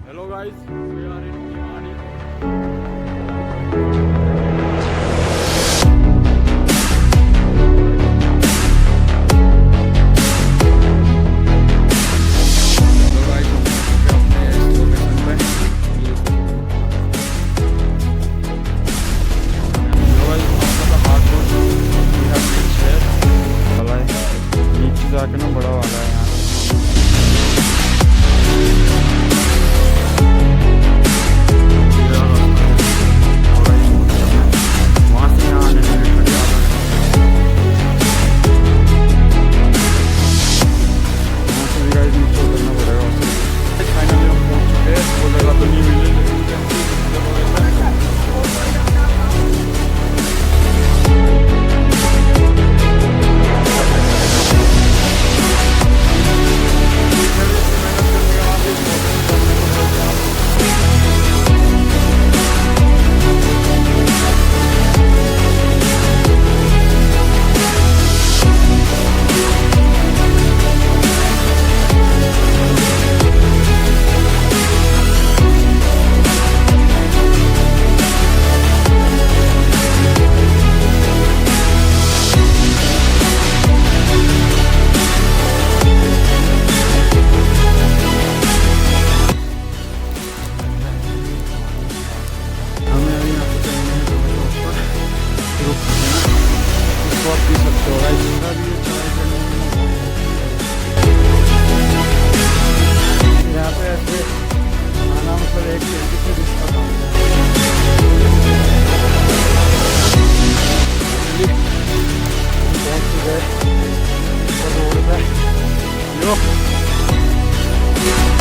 Hello guys, we are in Kimani. Hello guys, हम अपने इस लोकेशन पे Hello guys, after the hard work we have reached here. वाला है नीचे जाके ना बड़ा वाला है यहाँ Yo.